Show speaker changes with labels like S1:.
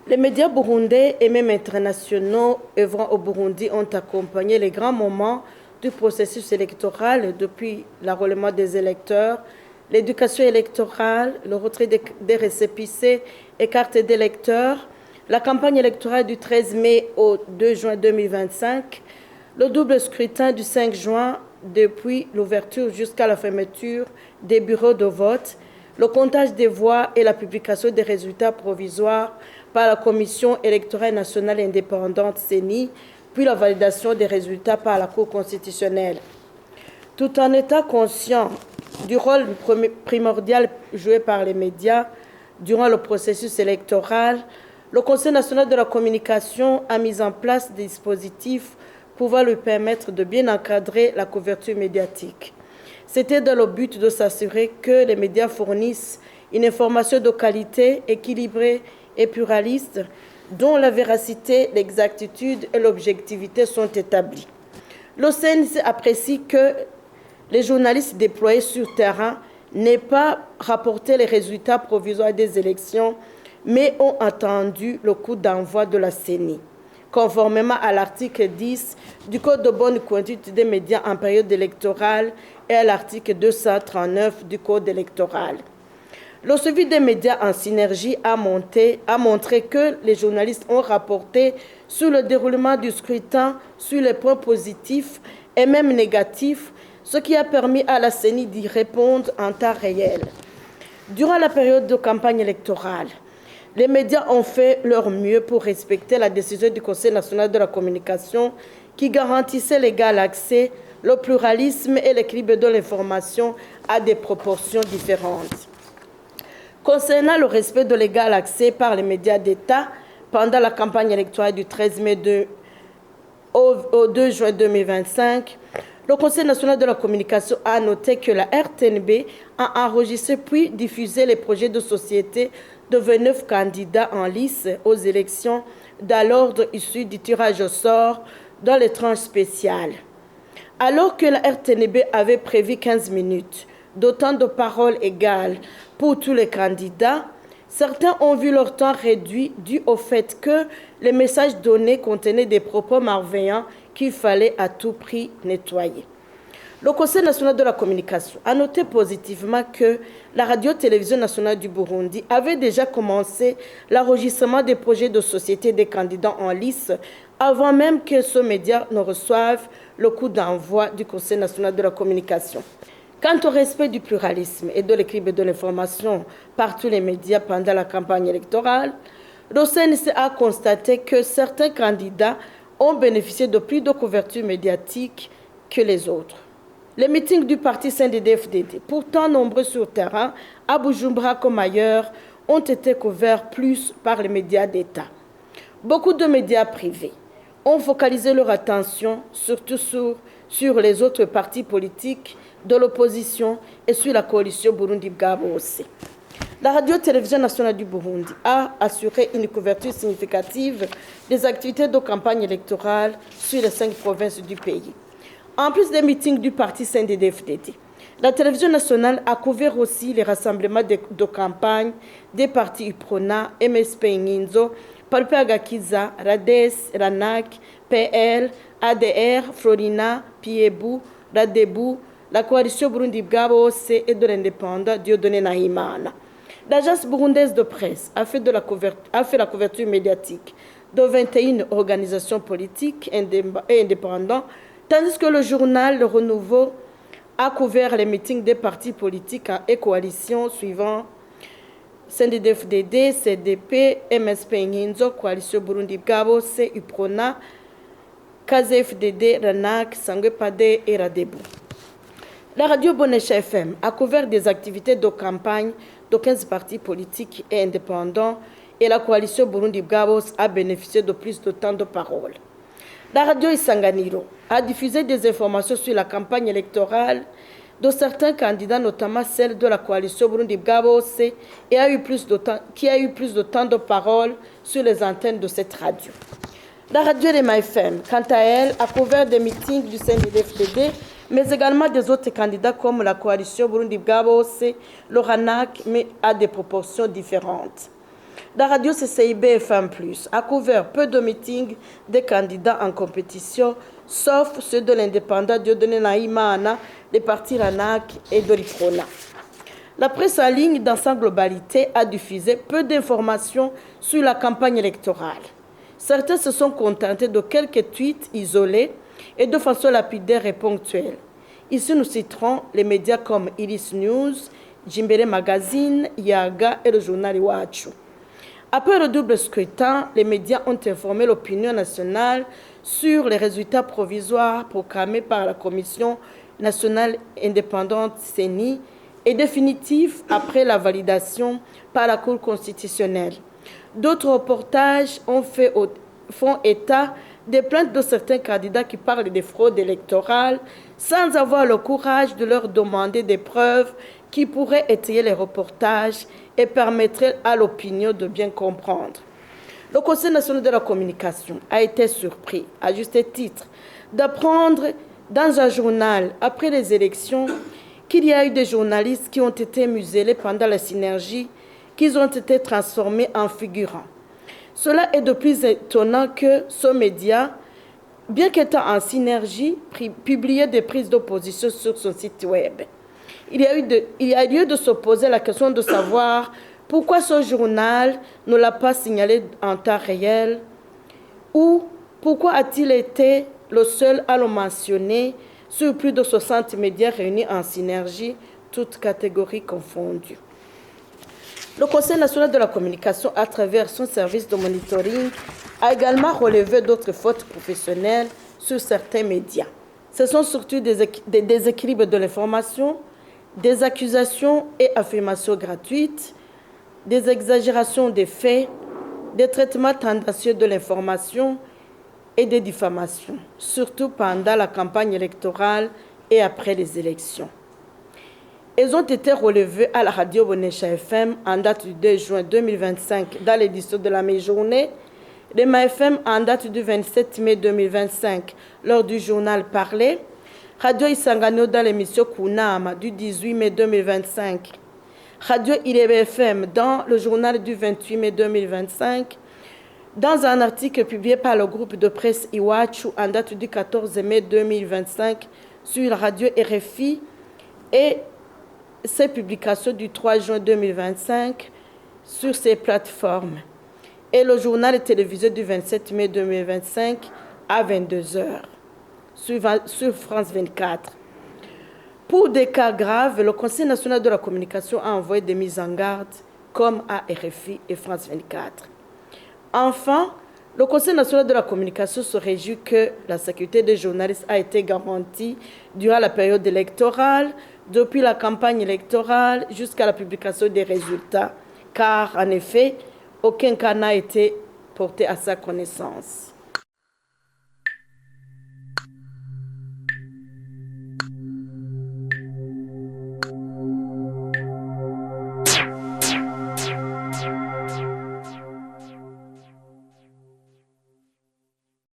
S1: Les médias burundais et même internationaux œuvrant au Burundi ont accompagné les grands moments du processus électoral depuis l'enrôlement des électeurs, l'éducation électorale, le retrait des récépissés et cartes d'électeurs, la campagne électorale du 13 mai au 2 juin 2025, le double scrutin du 5 juin depuis l'ouverture jusqu'à la fermeture des bureaux de vote, le comptage des voix et la publication des résultats provisoires par la Commission électorale nationale indépendante CENI, puis la validation des résultats par la Cour constitutionnelle. Tout en étant conscient du rôle primordial joué par les médias durant le processus électoral, le Conseil national de la communication a mis en place des dispositifs pouvant lui permettre de bien encadrer la couverture médiatique. C'était dans le but de s'assurer que les médias fournissent une information de qualité, équilibrée et pluraliste, dont la véracité, l'exactitude et l'objectivité sont établies. Le CNC apprécie que les journalistes déployés sur terrain n'aient pas rapporté les résultats provisoires des élections, mais ont attendu le coup d'envoi de la CENI, conformément à l'article 10 du Code de bonne conduite des médias en période électorale et à l'article 239 du Code électoral. Le suivi des médias en synergie a montré que les journalistes ont rapporté sur le déroulement du scrutin, sur les points positifs et même négatifs, ce qui a permis à la CENI d'y répondre en temps réel. Durant la période de campagne électorale, les médias ont fait leur mieux pour respecter la décision du Conseil national de la communication qui garantissait l'égal accès, le pluralisme et l'équilibre de l'information à des proportions différentes. Concernant le respect de l'égal accès par les médias d'État pendant la campagne électorale du 13 mai au 2 juin 2025, le Conseil national de la communication a noté que la RTNB a enregistré puis diffusé les projets de société de 29 candidats en lice aux élections dans l'ordre issu du tirage au sort dans les tranches spéciales. Alors que la RTNB avait prévu 15 minutes, d'autant de paroles égales pour tous les candidats, certains ont vu leur temps réduit dû au fait que les messages donnés contenaient des propos malveillants qu'il fallait à tout prix nettoyer. Le Conseil national de la communication a noté positivement que la radio-télévision nationale du Burundi avait déjà commencé l'enregistrement des projets de société des candidats en lice avant même que ce média ne reçoive le coup d'envoi du Conseil national de la communication. Quant au respect du pluralisme et de l'équilibre de l'information par tous les médias pendant la campagne électorale, le CNC a constaté que certains candidats ont bénéficié de plus de couverture médiatique que les autres. Les meetings du parti CNDD-FDD, pourtant nombreux sur terrain, à Bujumbura comme ailleurs, ont été couverts plus par les médias d'État. Beaucoup de médias privés ont focalisé leur attention surtout sur les autres partis politiques de l'opposition et sur la coalition Burundi Bwabose. La radio-télévision nationale du Burundi a assuré une couverture significative des activités de campagne électorale sur les 5 provinces du pays. En plus des meetings du parti CNDD-FDD, la télévision nationale a couvert aussi les rassemblements de campagne des partis UPRONA, MSP Nginzo, Palpe Agakiza, Rades, Ranak, PL, ADR, Florina, Piebu, Radebu, la coalition Burundi Bwabose et de l'indépendant Dieudonné Nahimana. L'agence burundaise de presse a fait la couverture médiatique de 21 organisations politiques et indépendantes, tandis que le journal Le Renouveau a couvert les meetings des partis politiques et coalitions suivant CNDD-FDD, CDP, MSP Nginzo, Coalition Burundi Bwabose, UPRONA, KZFDD, RANAC, Sangwe-Pade et Radebu. La radio Bonesha FM a couvert des activités de campagne de 15 partis politiques et indépendants et la coalition Burundi Bwabose a bénéficié de plus de temps de parole. La radio Isanganiro a diffusé des informations sur la campagne électorale de certains candidats, notamment celle de la coalition Burundi Bwabose, et qui a eu plus de temps de parole sur les antennes de cette radio. La radio Rema FM, quant à elle, a couvert des meetings du CNDD-FDD, mais également des autres candidats comme la coalition Burundi Bwabose, le RANAC, mais à des proportions différentes. La radio CCIB FM+, a couvert peu de meetings des candidats en compétition, sauf ceux de l'indépendant Dieudonné Nahimana, des partis RANAC et de l'IFRONA. La presse en ligne, dans sa globalité, a diffusé peu d'informations sur la campagne électorale. Certains se sont contentés de quelques tweets isolés et de façon lapidaire et ponctuelle. Ici, nous citerons les médias comme Iris News, Jimbere Magazine, Yaga et le journal Iwachu. Après le double scrutin, les médias ont informé l'opinion nationale sur les résultats provisoires proclamés par la Commission nationale indépendante CENI et définitifs après la validation par la Cour constitutionnelle. D'autres reportages font état des plaintes de certains candidats qui parlent des fraudes électorales sans avoir le courage de leur demander des preuves qui pourraient étayer les reportages et permettraient à l'opinion de bien comprendre. Le Conseil national de la communication a été surpris, à juste titre, d'apprendre dans un journal après les élections qu'il y a eu des journalistes qui ont été muselés pendant la synergie, qu'ils ont été transformés en figurants. Cela est de plus étonnant que ce média, bien qu'étant en synergie, publiait des prises d'opposition sur son site web. Il y a lieu de se poser la question de savoir pourquoi ce journal ne l'a pas signalé en temps réel ou pourquoi a-t-il été le seul à le mentionner sur plus de 60 médias réunis en synergie, toutes catégories confondues. Le Conseil national de la communication, à travers son service de monitoring, a également relevé d'autres fautes professionnelles sur certains médias. Ce sont surtout des déséquilibres de l'information, des accusations et affirmations gratuites, des exagérations des faits, des traitements tendancieux de l'information et des diffamations, surtout pendant la campagne électorale et après les élections. Elles ont été relevées à la radio Bonesha FM en date du 2 juin 2025 dans l'édition de la mi-journée, Rema FM en date du 27 mai 2025 lors du journal Parler, Radio Isangano dans l'émission Kunama du 18 mai 2025, Radio Irebe FM dans le journal du 28 mai 2025, dans un article publié par le groupe de presse Iwachu en date du 14 mai 2025 sur la radio RFI et ses publications du 3 juin 2025 sur ces plateformes et le journal télévisé du 27 mai 2025 à 22h sur France 24. Pour des cas graves, le Conseil national de la communication a envoyé des mises en garde comme à RFI et France 24. Enfin, le Conseil national de la communication se réjouit que la sécurité des journalistes a été garantie durant la période électorale, depuis la campagne électorale jusqu'à la publication des résultats, car en effet, aucun cas n'a été porté à sa connaissance.